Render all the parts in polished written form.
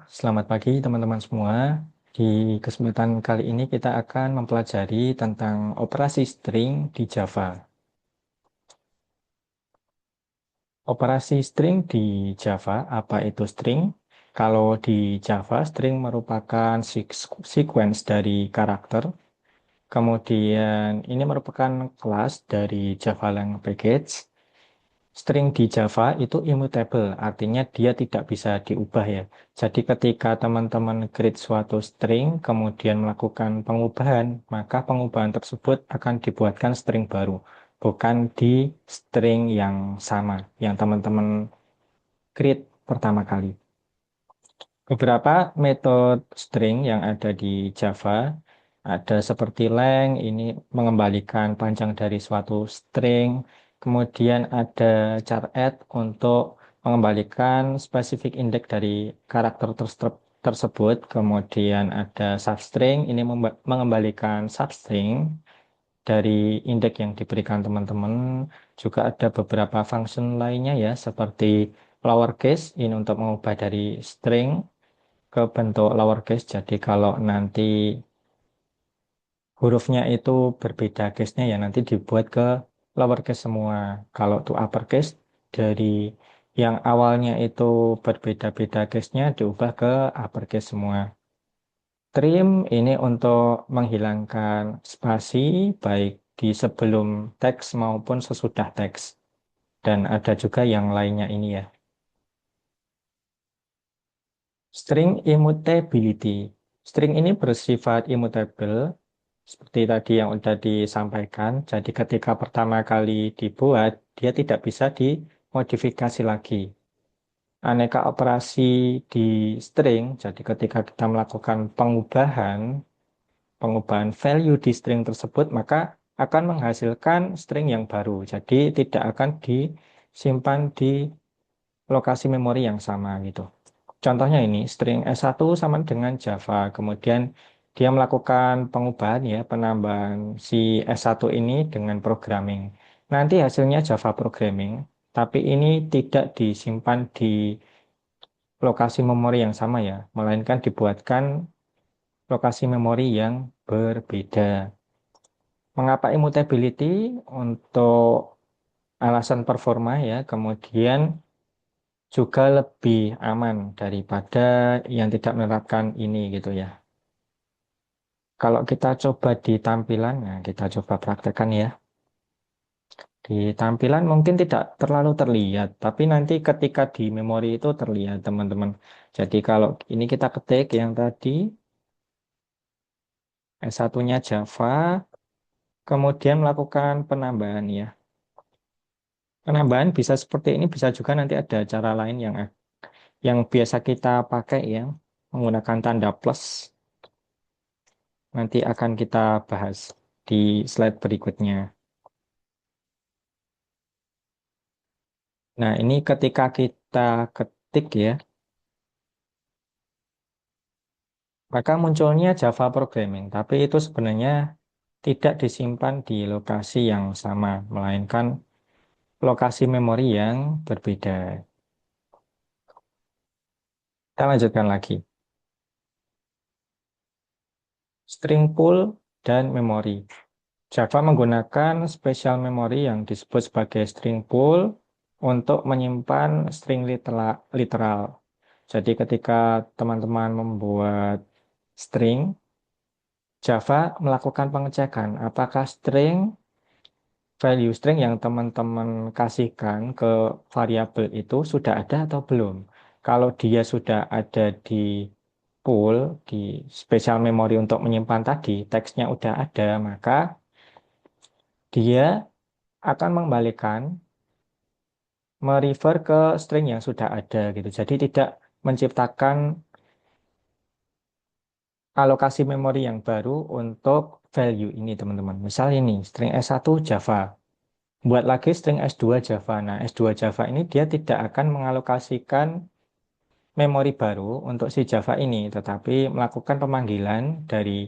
selamat pagi teman-teman semua. Di kesempatan kali ini kita akan mempelajari tentang operasi string di Java. Operasi string di Java, apa itu string? Kalau di Java, string merupakan sequence dari karakter. Kemudian ini merupakan kelas dari Java Lang Package. String di Java itu immutable, artinya dia tidak bisa diubah ya. Jadi ketika teman-teman create suatu string, kemudian melakukan pengubahan, maka pengubahan tersebut akan dibuatkan string baru, bukan di string yang sama, yang teman-teman create pertama kali. Beberapa metode string yang ada di Java, ada seperti length, ini mengembalikan panjang dari suatu string. Kemudian ada char add untuk mengembalikan spesifik indeks dari karakter tersebut. Kemudian ada substring, ini mengembalikan substring dari indeks yang diberikan teman-teman. Juga ada beberapa function lainnya ya, seperti lowercase, ini untuk mengubah dari string ke bentuk lowercase. Jadi kalau nanti hurufnya itu berbeda case-nya ya nanti dibuat ke lowercase semua. Kalau to uppercase dari yang awalnya itu berbeda-beda case-nya diubah ke uppercase semua. Trim ini untuk menghilangkan spasi baik di sebelum teks maupun sesudah teks. Dan ada juga yang lainnya ini ya. String immutability. String ini bersifat immutable seperti tadi yang sudah disampaikan. Jadi ketika pertama kali dibuat, dia tidak bisa dimodifikasi lagi. Aneka operasi di string, jadi ketika kita melakukan pengubahan value di string tersebut, maka akan menghasilkan string yang baru. Jadi tidak akan disimpan di lokasi memori yang sama gitu. Contohnya ini, string S1 sama dengan Java. Kemudian dia melakukan pengubahan ya, penambahan si S1 ini dengan programming. Nanti hasilnya Java programming, tapi ini tidak disimpan di lokasi memori yang sama ya, melainkan dibuatkan lokasi memori yang berbeda. Mengapa immutability? Untuk alasan performa ya, kemudian juga lebih aman daripada yang tidak menerapkan ini gitu ya. Kalau kita coba di tampilan, nah kita coba praktekkan ya. Di tampilan mungkin tidak terlalu terlihat, tapi nanti ketika di memori itu terlihat teman-teman. Jadi kalau ini kita ketik yang tadi, S1-nya Java, kemudian melakukan penambahan ya. Penambahan bisa seperti ini, bisa juga nanti ada cara lain yang biasa kita pakai ya, menggunakan tanda plus. Nanti akan kita bahas di slide berikutnya. Nah, ini ketika kita ketik ya, maka munculnya Java Programming. Tapi itu sebenarnya tidak disimpan di lokasi yang sama, melainkan lokasi memori yang berbeda. Kita lanjutkan lagi. String pool dan memori. Java menggunakan special memory yang disebut sebagai string pool untuk menyimpan string literal. Jadi ketika teman-teman membuat string, Java melakukan pengecekan apakah value string yang teman-teman kasihkan ke variabel itu sudah ada atau belum. Kalau dia sudah ada di pool, di special memory untuk menyimpan tadi, teksnya udah ada, maka dia akan mengembalikan merefer ke string yang sudah ada gitu. Jadi tidak menciptakan alokasi memori yang baru untuk value ini teman-teman. Misal ini string S1 Java. Buat lagi string S2 Java. Nah, S2 Java ini dia tidak akan mengalokasikan memori baru untuk si Java ini, tetapi melakukan pemanggilan dari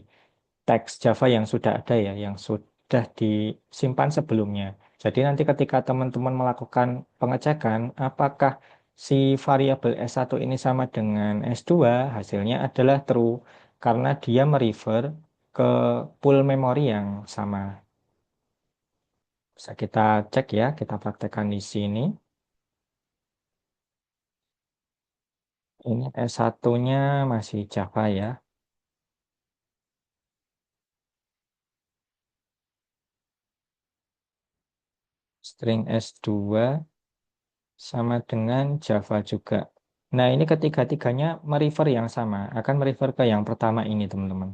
teks Java yang sudah ada ya, yang sudah disimpan sebelumnya. Jadi nanti ketika teman-teman melakukan pengecekan, apakah si variabel S1 ini sama dengan S2, hasilnya adalah true karena dia merefer ke pool memori yang sama. Bisa kita cek ya, kita praktekkan di sini. Ini S1-nya masih Java ya. String S2 sama dengan Java juga. Nah, ini ketiga-tiganya merefer yang sama, akan merefer ke yang pertama ini, teman-teman.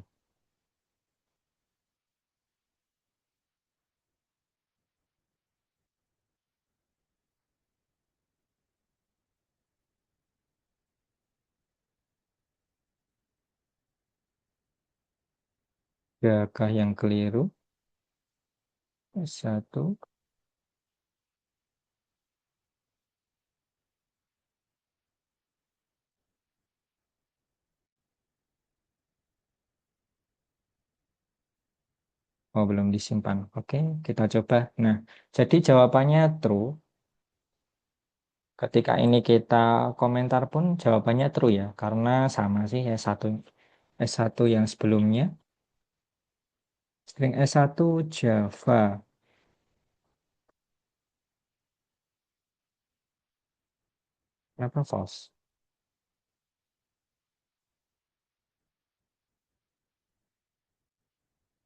Adakah yang keliru? S1. Oh, belum disimpan. Oke, kita coba. Nah, jadi jawabannya true. Ketika ini kita komentar pun jawabannya true ya, karena sama sih S1 yang sebelumnya. String S1 Java. Kenapa false?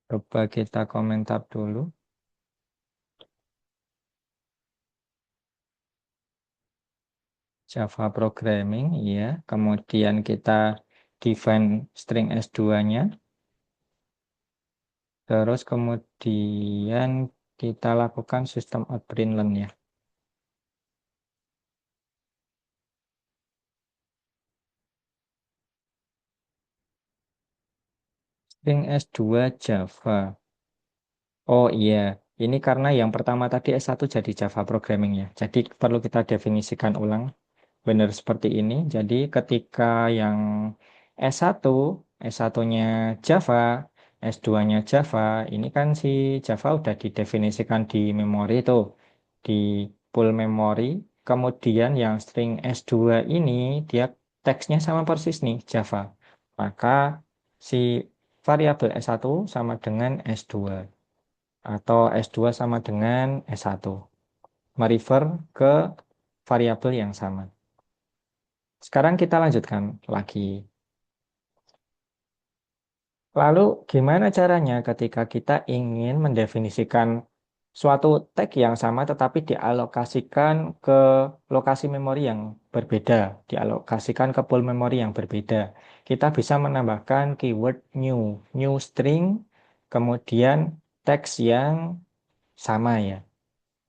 Coba kita komentar dulu. Java Programming, ya. Kemudian kita define string S2-nya. Terus kemudian kita lakukan sistem out println ya. String S2 Java. Oh iya, ini karena yang pertama tadi S1 jadi Java Programming ya. Jadi perlu kita definisikan ulang. Benar seperti ini. Jadi ketika yang S1, S1-nya Java, S2-nya Java, ini kan si Java udah didefinisikan di memori itu, di pool memori. Kemudian yang string S2 ini dia teksnya sama persis nih Java. Maka si variabel S1 sama dengan S2 atau S2 sama dengan S1. Merefer ke variabel yang sama. Sekarang kita lanjutkan lagi. Lalu gimana caranya ketika kita ingin mendefinisikan suatu tag yang sama tetapi dialokasikan ke lokasi memori yang berbeda, dialokasikan ke pool memori yang berbeda. Kita bisa menambahkan keyword new string, kemudian teks yang sama ya.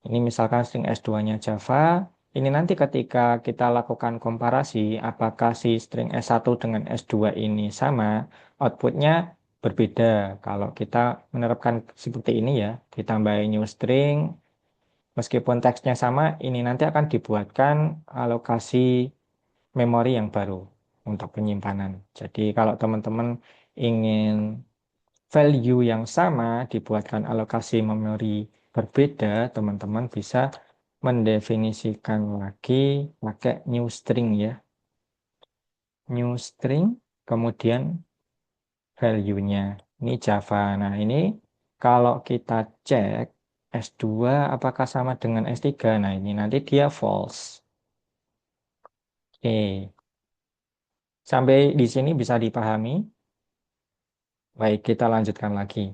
Ini misalkan string S2-nya Java. Ini nanti ketika kita lakukan komparasi, apakah si string S1 dengan S2 ini sama, outputnya berbeda. Kalau kita menerapkan seperti ini ya, ditambahin new string, meskipun teksnya sama, ini nanti akan dibuatkan alokasi memori yang baru untuk penyimpanan. Jadi kalau teman-teman ingin value yang sama dibuatkan alokasi memori berbeda, teman-teman bisa mendefinisikan lagi pakai new string ya. New string, kemudian value-nya. Ini Java. Nah, ini kalau kita cek S2 apakah sama dengan S3? Nah, ini nanti dia false. Oke, sampai di sini bisa dipahami. Baik, kita lanjutkan lagi.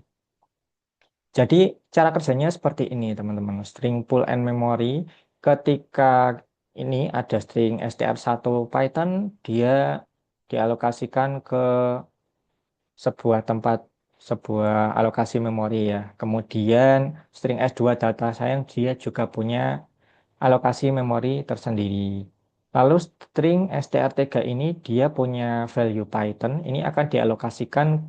Jadi cara kerjanya seperti ini teman-teman. String pool and memory ketika ini ada string str1 Python, dia dialokasikan ke sebuah tempat, sebuah alokasi memori ya. Kemudian string S2 data science dia juga punya alokasi memori tersendiri. Lalu string str3 ini dia punya value Python, ini akan dialokasikan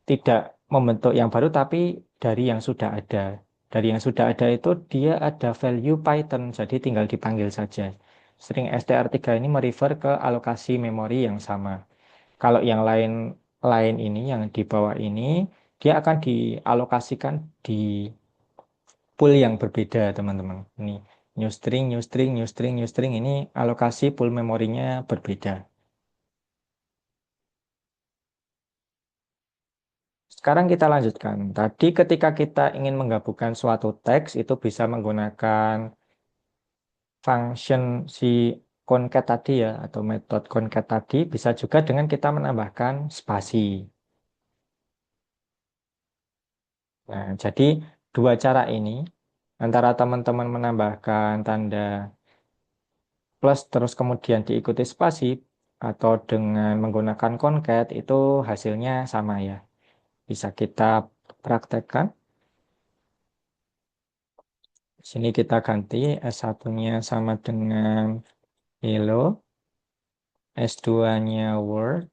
tidak membentuk yang baru tapi dari yang sudah ada. Dari yang sudah ada itu dia ada value Python, jadi tinggal dipanggil saja. String str3 ini merefer ke alokasi memori yang sama. Kalau yang lain lain ini yang di bawah ini dia akan dialokasikan di pool yang berbeda, teman-teman. Ini. new string, new string, new string, new string. Ini alokasi pool memorinya berbeda. Sekarang kita lanjutkan. Tadi ketika kita ingin menggabungkan suatu teks, itu bisa menggunakan function si concat tadi ya, atau metode concat tadi. Bisa juga dengan kita menambahkan spasi. Nah, jadi dua cara ini, antara teman-teman menambahkan tanda plus terus kemudian diikuti spasi, atau dengan menggunakan concat, itu hasilnya sama ya. Bisa kita praktekkan. Di sini kita ganti S1-nya sama dengan hello, S2-nya word.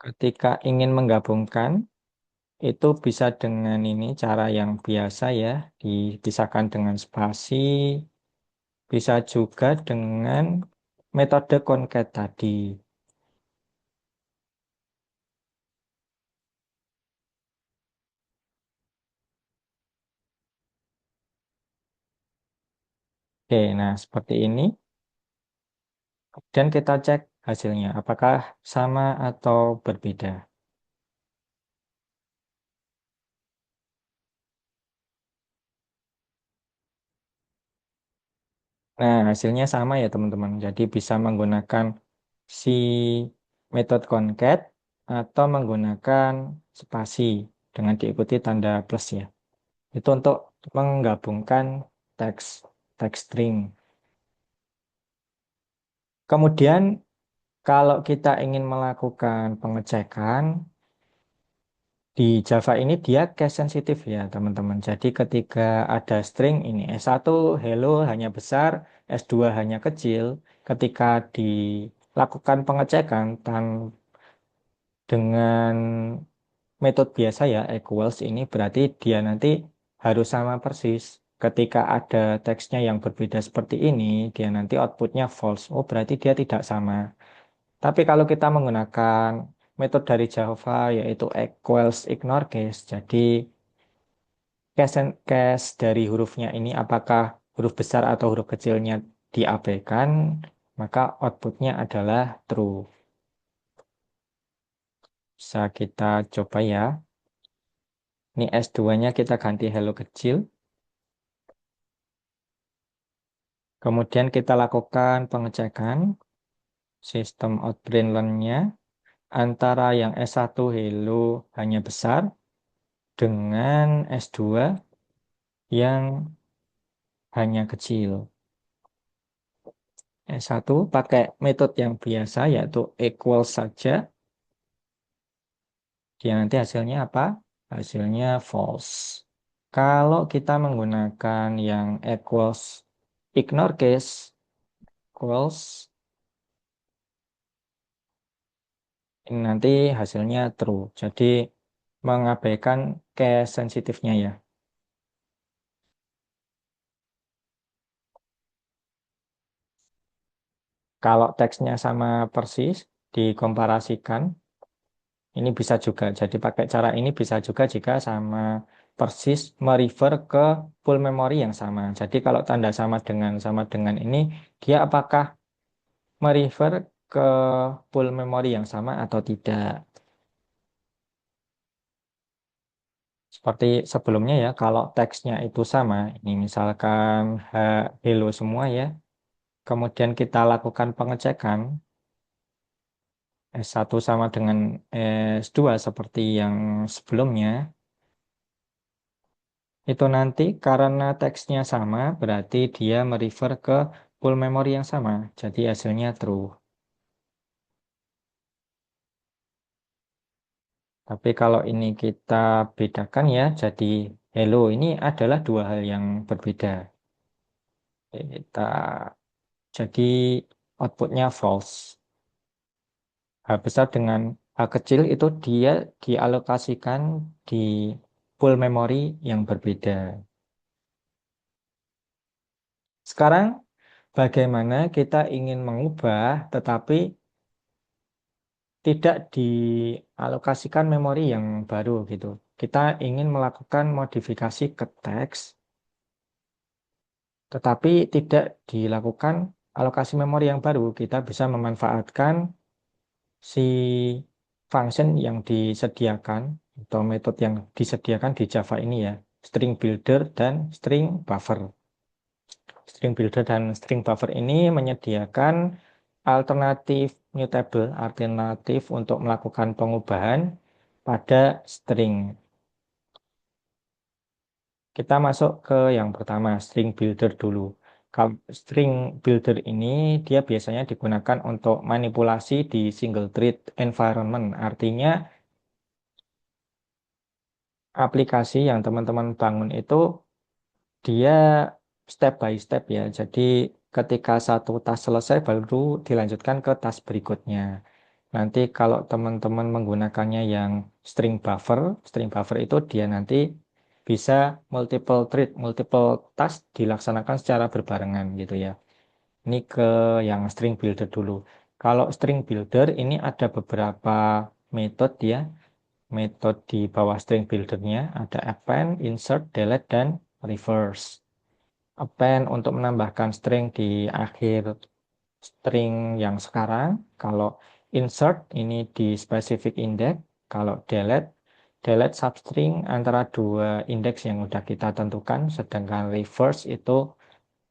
Ketika ingin menggabungkan, itu bisa dengan ini cara yang biasa ya, dipisahkan dengan spasi, bisa juga dengan metode concat tadi. Oke, nah seperti ini. Dan kita cek hasilnya, apakah sama atau berbeda. Nah, hasilnya sama ya teman-teman. Jadi bisa menggunakan si metode concat atau menggunakan spasi dengan diikuti tanda plus ya. Itu untuk menggabungkan teks teks string. Kemudian kalau kita ingin melakukan pengecekan di Java ini, dia case sensitif ya teman-teman. Jadi ketika ada string ini S1 hello hanya besar, S2 hanya kecil, ketika dilakukan pengecekan dengan metode biasa ya equals, ini berarti dia nanti harus sama persis. Ketika ada teksnya yang berbeda seperti ini, dia nanti outputnya false. Oh, berarti dia tidak sama. Tapi kalau kita menggunakan metode dari Java yaitu equals ignore case, jadi case dari hurufnya ini apakah huruf besar atau huruf kecilnya diabaikan, maka outputnya adalah true. Bisa kita coba ya. Ini S2-nya kita ganti hello kecil. Kemudian kita lakukan pengecekan sistem out nya antara yang S1 hello hanya besar dengan S2 yang hanya kecil. S1 pakai metode yang biasa yaitu equal saja. Dia nanti hasilnya apa? Hasilnya false. Kalau kita menggunakan yang equals ignore case, equals, ini nanti hasilnya true. Jadi mengabaikan case sensitifnya ya. Kalau teksnya sama persis, dikomparasikan, ini bisa juga. Jadi pakai cara ini bisa juga jika sama persis merefer ke full memory yang sama. Jadi kalau tanda sama dengan ini, dia apakah merefer ke full memory yang sama atau tidak. Seperti sebelumnya ya, kalau teksnya itu sama, ini misalkan hello semua ya, kemudian kita lakukan pengecekan, S1 sama dengan S2 seperti yang sebelumnya, itu nanti karena teksnya sama, berarti dia merefer ke full memory yang sama. Jadi hasilnya true. Tapi kalau ini kita bedakan ya, jadi hello ini adalah dua hal yang berbeda. Kita jadi outputnya false. H besar dengan H kecil itu dia dialokasikan di full memory yang berbeda. Sekarang bagaimana kita ingin mengubah tetapi tidak dialokasikan memori yang baru gitu. kita ingin melakukan modifikasi ke teks, tetapi tidak dilakukan alokasi memori yang baru. Kita bisa memanfaatkan si function yang disediakan atau metode yang disediakan di Java ini ya, string builder dan string buffer. String builder dan string buffer ini menyediakan alternatif mutable, alternatif untuk melakukan pengubahan pada string. Kita masuk ke yang pertama, string builder dulu. Kalau string builder ini dia biasanya digunakan untuk manipulasi di single thread environment. Artinya aplikasi yang teman-teman bangun itu dia step by step ya. Jadi ketika satu tas selesai baru dilanjutkan ke tas berikutnya. Nanti kalau teman-teman menggunakannya yang string buffer itu dia nanti bisa multiple thread, multiple task dilaksanakan secara berbarengan gitu ya. Ini ke yang string builder dulu. Kalau string builder ini ada beberapa metode ya. Metode di bawah string buildernya ada append, insert, delete, dan reverse. Append untuk menambahkan string di akhir string yang sekarang. Kalau insert ini di specific index. Kalau delete, delete substring antara dua indeks yang sudah kita tentukan. Sedangkan reverse itu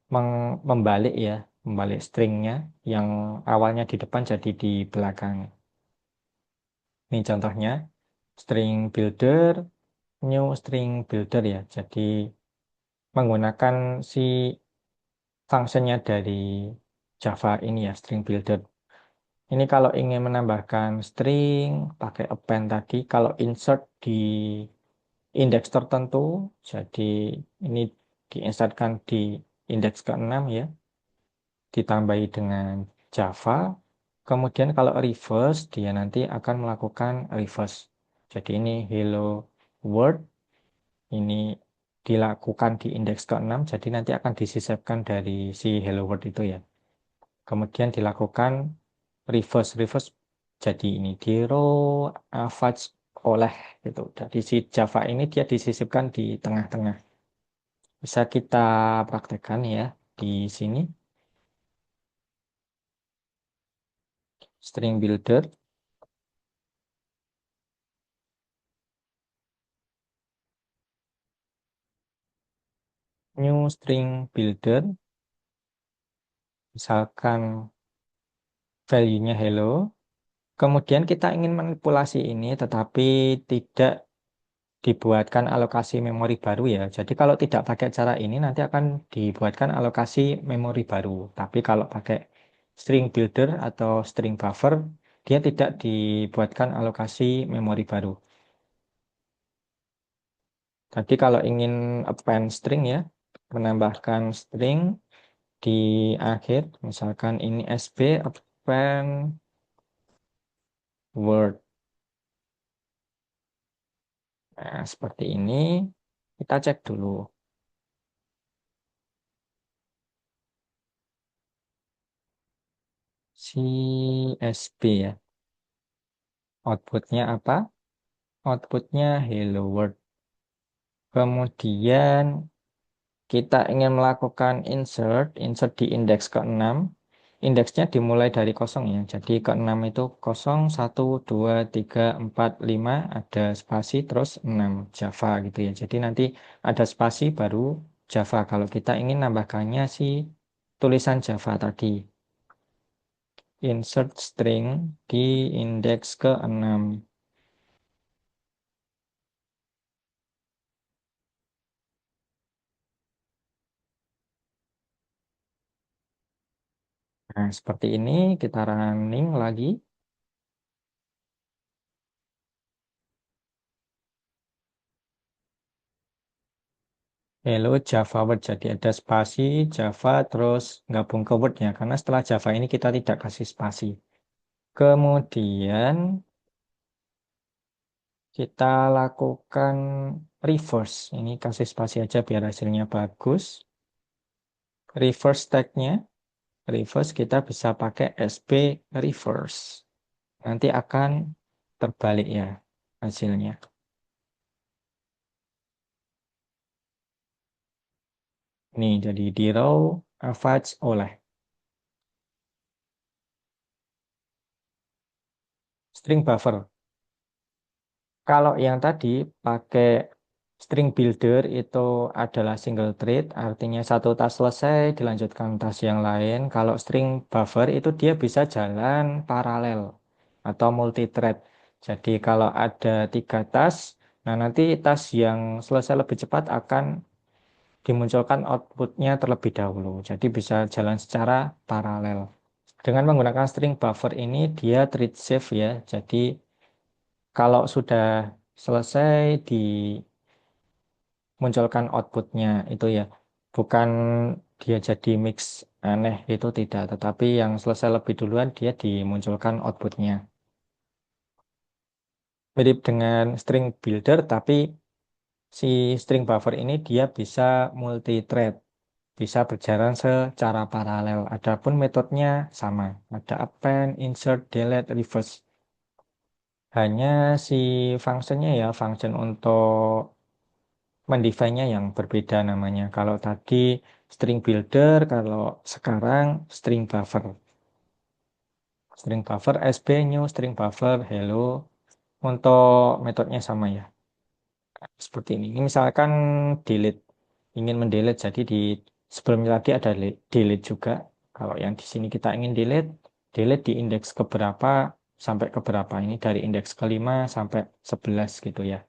membalik ya, membalik stringnya yang awalnya di depan jadi di belakang. Ini contohnya string builder, new string builder ya. Jadi menggunakan si fungsinya dari Java ini ya, string builder. Ini kalau ingin menambahkan string, pakai append tadi. Kalau insert di indeks tertentu, jadi ini diinsertkan di indeks ke-6 ya, ditambahi dengan Java. Kemudian kalau reverse, dia nanti akan melakukan reverse. Jadi ini hello world, ini dilakukan di indeks ke-6, jadi nanti akan disisipkan dari si hello world itu ya. Kemudian dilakukan reverse jadi ini di row average oleh gitu. Jadi si Java ini dia disisipkan di tengah-tengah. Bisa kita praktekkan ya di sini. String builder, new string builder, misalkan value-nya hello. Kemudian kita ingin manipulasi ini tetapi tidak dibuatkan alokasi memori baru ya. Jadi kalau tidak pakai cara ini nanti akan dibuatkan alokasi memori baru. Tapi kalau pakai string builder atau string buffer, dia tidak dibuatkan alokasi memori baru. Jadi kalau ingin append string ya, menambahkan string di akhir, misalkan ini sb append word. Nah, seperti ini. Kita cek dulu. CSB ya. Outputnya apa? Outputnya hello world. Kemudian kita ingin melakukan insert di indeks ke-6. Indeksnya dimulai dari kosong ya. Jadi ke-6 itu 0, 1, 2, 3, 4, 5, ada spasi, terus 6 Java gitu ya. Jadi nanti ada spasi baru Java. Kalau kita ingin nambahkannya si tulisan Java tadi. Insert string di indeks ke-6. Nah, seperti ini kita running lagi. Hello Java Word. Jadi ada spasi Java terus gabung ke Word ya. Karena setelah Java ini kita tidak kasih spasi. Kemudian kita lakukan reverse. Ini kasih spasi aja biar hasilnya bagus. Reverse tag-nya. Reverse kita bisa pakai SB reverse. Nanti akan terbalik ya hasilnya. Nih, jadi di row Avast oleh string buffer. Kalau yang tadi pakai string builder itu adalah single thread, artinya satu tas selesai dilanjutkan tas yang lain. Kalau string buffer itu dia bisa jalan paralel atau multi thread. Jadi kalau ada tiga tas, nah nanti tas yang selesai lebih cepat akan dimunculkan outputnya terlebih dahulu. Jadi bisa jalan secara paralel. Dengan menggunakan string buffer ini dia thread safe ya. Jadi kalau sudah selesai dimunculkan outputnya itu ya, bukan dia jadi mix aneh itu tidak, tetapi yang selesai lebih duluan dia dimunculkan outputnya. Mirip dengan string builder, tapi si string buffer ini dia bisa multi thread, bisa berjalan secara paralel. Adapun metodenya sama, ada append, insert, delete, reverse. Hanya si fungsinya ya, function untuk mendefine-nya yang berbeda namanya. Kalau tadi string builder, kalau sekarang string buffer. String buffer SB new, string buffer hello. Untuk metodenya sama ya. Seperti ini. Ini misalkan delete, ingin mendelete, jadi di sebelumnya tadi ada delete juga. Kalau yang di sini kita ingin delete, delete di indeks keberapa sampai keberapa. Ini dari indeks kelima sampai 11 gitu ya.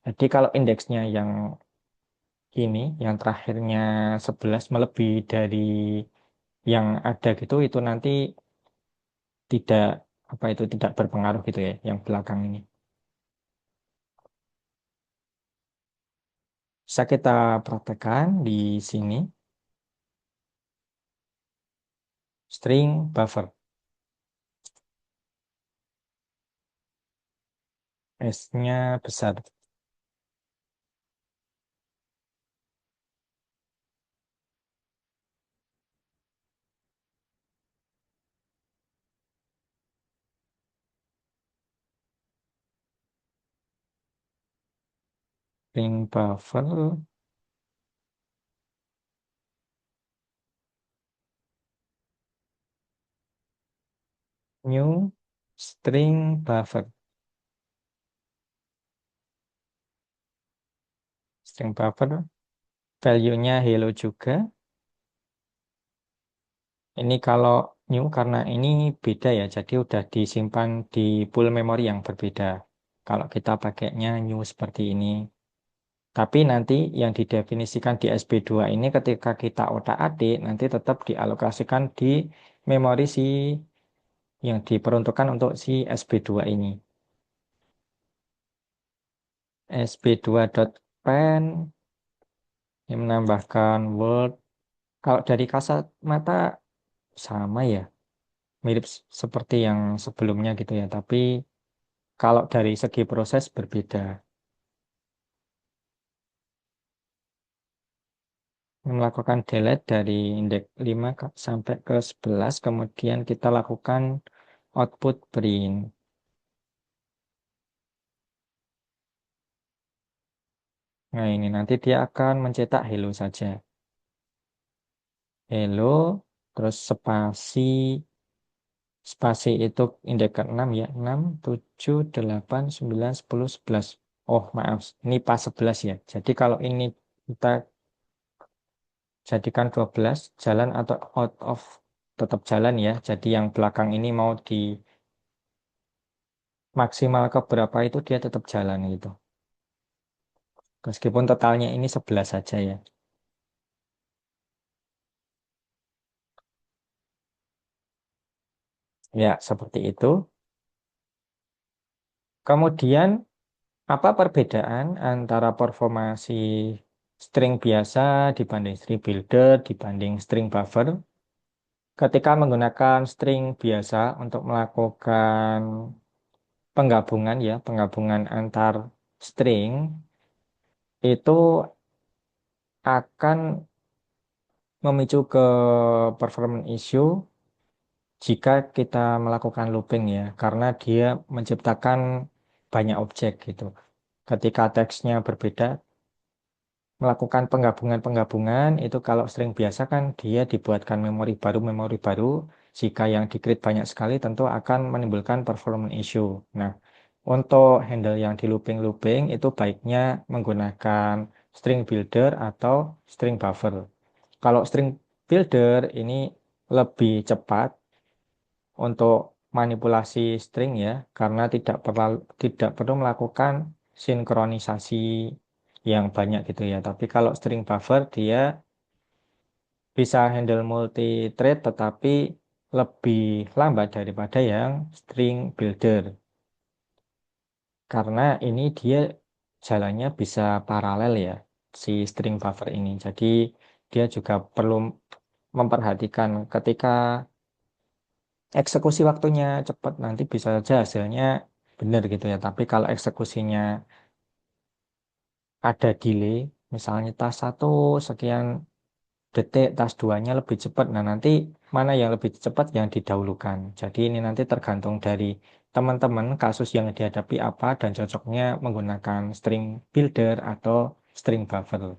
Jadi kalau indeksnya yang ini yang terakhirnya 11 melebihi dari yang ada gitu itu nanti tidak apa itu tidak berpengaruh gitu ya yang belakang ini. Bisa kita praktekkan di sini string buffer S-nya besar. String buffer new string buffer. String buffer value-nya hello juga. Ini kalau new karena ini beda ya, jadi udah disimpan di pool memori yang berbeda. Kalau kita pakainya new seperti ini. Tapi nanti yang didefinisikan di SP2 ini ketika kita otak-atik nanti tetap dialokasikan di memori si yang diperuntukkan untuk si SP2 ini. SP2.pen yang menambahkan word. Kalau dari kasat mata sama ya, mirip seperti yang sebelumnya gitu ya. Tapi kalau dari segi proses berbeda. Melakukan delete dari indeks 5 sampai ke 11, kemudian kita lakukan output print. Nah, ini nanti dia akan mencetak hello saja. Hello, terus spasi itu indeks ke-6 ya. 6, 7, 8, 9, 10, 11. Oh, maaf. Ini pas 11 ya. Jadi kalau ini kita jadikan 12, jalan atau out of tetap jalan ya. Jadi yang belakang ini mau di maksimal ke berapa itu dia tetap jalan gitu. Meskipun totalnya ini 11 saja ya. Ya, seperti itu. Kemudian apa perbedaan antara performa si string biasa dibanding string builder dibanding string buffer? Ketika menggunakan string biasa untuk melakukan penggabungan ya, penggabungan antar string itu akan memicu ke performance issue jika kita melakukan looping ya, karena dia menciptakan banyak objek gitu. Ketika teksnya berbeda, melakukan penggabungan-penggabungan itu kalau string biasa kan dia dibuatkan memori baru. Jika yang di-create banyak sekali tentu akan menimbulkan performance issue. Nah, untuk handle yang di looping-looping itu baiknya menggunakan string builder atau string buffer. Kalau string builder ini lebih cepat untuk manipulasi string ya, karena tidak perlu melakukan sinkronisasi yang banyak gitu ya. Tapi kalau string buffer dia bisa handle multi thread tetapi lebih lambat daripada yang string builder. Karena ini dia jalannya bisa paralel ya si string buffer ini. Jadi dia juga perlu memperhatikan ketika eksekusi waktunya cepat nanti bisa saja hasilnya benar gitu ya. Tapi kalau eksekusinya ada delay, misalnya tas satu sekian detik, tas duanya lebih cepat. Nah, nanti mana yang lebih cepat yang didahulukan. Jadi ini nanti tergantung dari teman-teman kasus yang dihadapi apa dan cocoknya menggunakan string builder atau string buffer.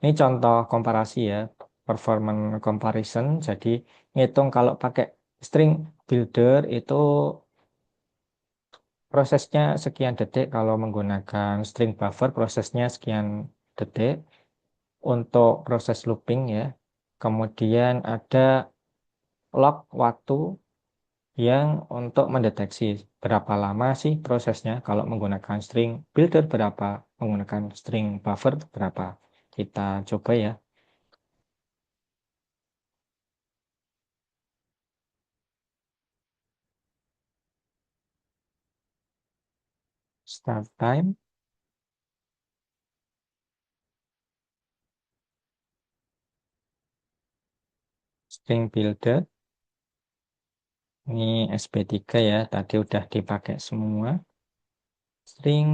Ini contoh komparasi ya, performance comparison. Jadi ngitung kalau pakai string builder itu prosesnya sekian detik, kalau menggunakan string buffer prosesnya sekian detik untuk proses looping ya. Kemudian ada log waktu yang untuk mendeteksi berapa lama sih prosesnya kalau menggunakan string builder berapa, menggunakan string buffer berapa. Kita coba ya. Start time, string builder. Ini SP3 ya, tadi udah dipakai semua. String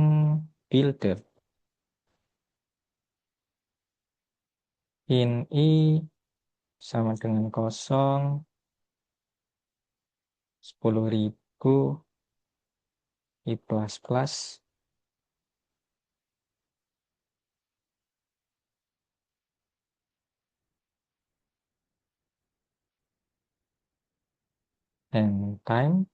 builder. In I sama dengan kosong, 10.000 I plus plus, and time.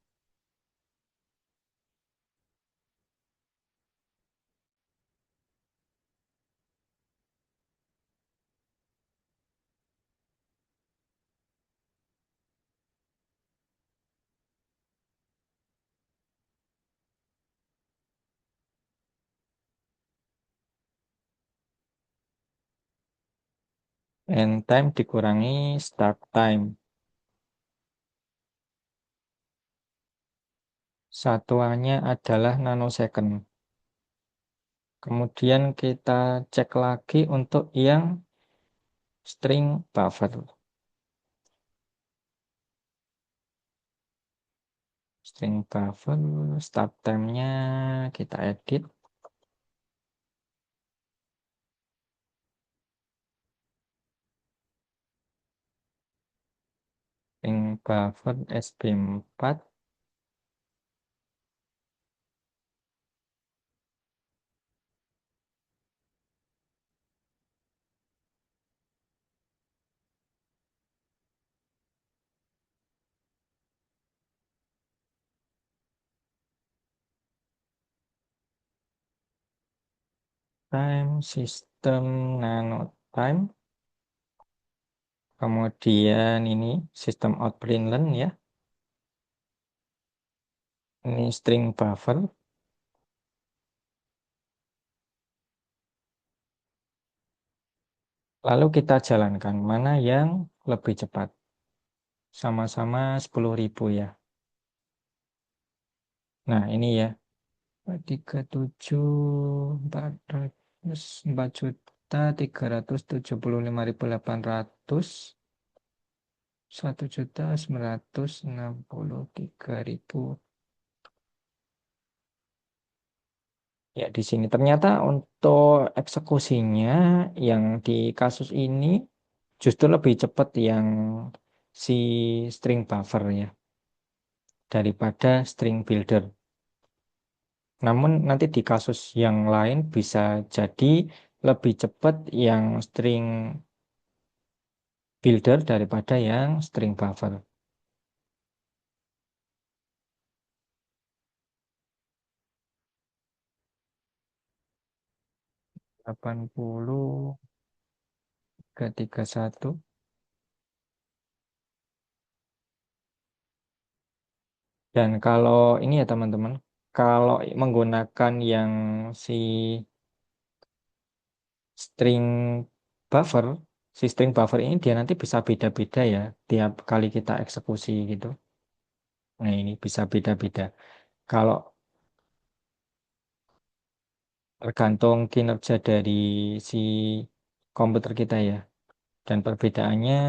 And time dikurangi start time. Satuannya adalah nanosecond. Kemudian kita cek lagi untuk yang string buffer. String buffer, start time-nya kita edit. String buffer SP4. Time system nano time. Kemudian ini sistem out println ya. Ini string buffer. Lalu kita jalankan mana yang lebih cepat. Sama-sama 10.000 ya. Nah, ini ya. 37.404.375.800, 1.963.000. Ya, di sini ternyata untuk eksekusinya yang di kasus ini justru lebih cepat yang si string buffer ya daripada string builder. Namun nanti di kasus yang lain bisa jadi lebih cepat yang string builder daripada yang string buffer. 80 ke 31. Dan kalau ini ya teman-teman, kalau menggunakan yang si string buffer, si string buffer ini dia nanti bisa beda-beda ya tiap kali kita eksekusi gitu. Nah ini bisa beda-beda. Kalau tergantung kinerja dari si komputer kita ya. Dan perbedaannya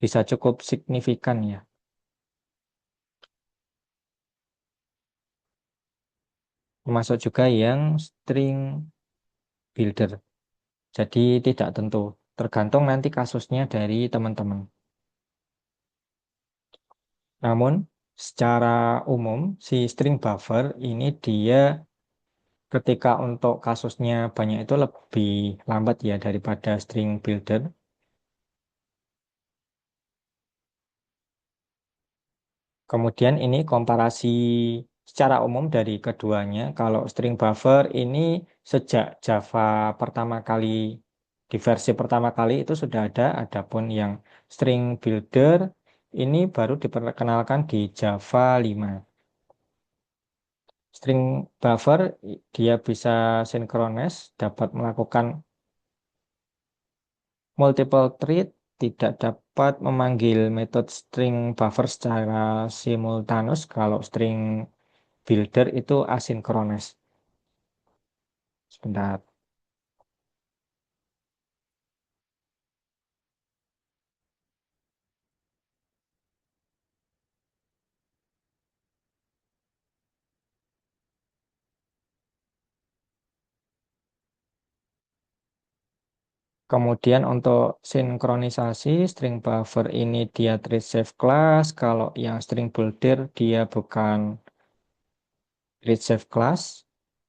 bisa cukup signifikan ya. Termasuk juga yang string builder. Jadi tidak tentu. Tergantung nanti kasusnya dari teman-teman. Namun secara umum si string buffer ini dia ketika untuk kasusnya banyak itu lebih lambat ya daripada string builder. Kemudian ini komparasi secara umum dari keduanya. Kalau string buffer ini sejak Java pertama kali di versi pertama kali itu sudah ada. Adapun yang string builder ini baru diperkenalkan di Java 5. String buffer dia bisa synchronize, dapat melakukan multiple thread, tidak dapat memanggil metode string buffer secara simultanus kalau string builder itu asinkronis. Sebentar. Kemudian untuk sinkronisasi string buffer ini dia treat save class. Kalau yang string builder dia bukan treat save class.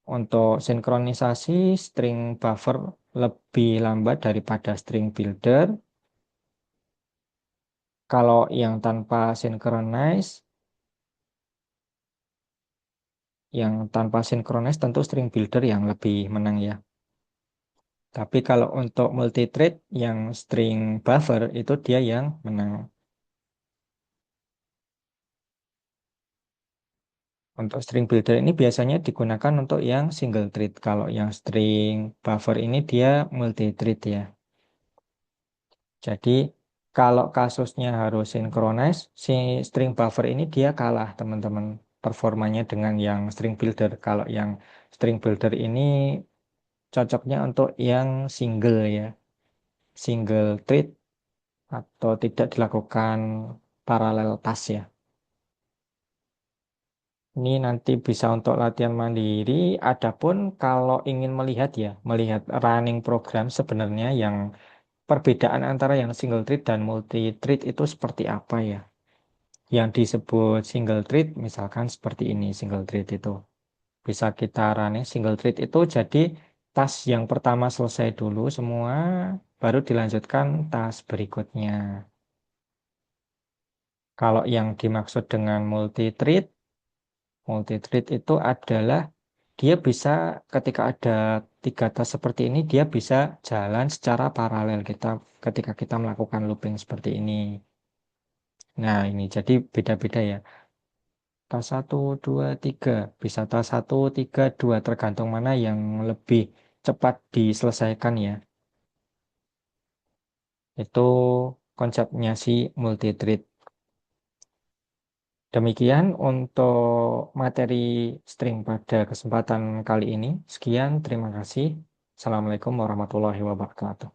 Untuk sinkronisasi string buffer lebih lambat daripada string builder. Kalau yang tanpa synchronize, yang tanpa synchronize tentu string builder yang lebih menang ya. Tapi kalau untuk multi-thread yang string buffer itu dia yang menang. Untuk string builder ini biasanya digunakan untuk yang single thread. Kalau yang string buffer ini dia multi-thread ya. Jadi kalau kasusnya harus synchronize, si string buffer ini dia kalah teman-teman performanya dengan yang string builder. Kalau yang string builder ini cocoknya untuk yang single ya, single thread atau tidak dilakukan paralel task ya. Ini nanti bisa untuk latihan mandiri. Adapun kalau ingin melihat ya, melihat running program sebenarnya yang perbedaan antara yang single thread dan multi thread itu seperti apa ya? Yang disebut single thread misalkan seperti ini single thread itu. Bisa kita running single thread itu jadi task yang pertama selesai dulu semua, baru dilanjutkan task berikutnya. Kalau yang dimaksud dengan multi-thread itu adalah dia bisa ketika ada tiga tas seperti ini, dia bisa jalan secara paralel ketika kita melakukan looping seperti ini. Nah, ini jadi beda-beda ya. Tas satu, dua, tiga. Bisa tas satu, tiga, dua. Tergantung mana yang lebih cepat diselesaikan ya. Itu konsepnya si multi-thread. Demikian untuk materi string pada kesempatan kali ini. Sekian, terima kasih. Assalamualaikum warahmatullahi wabarakatuh.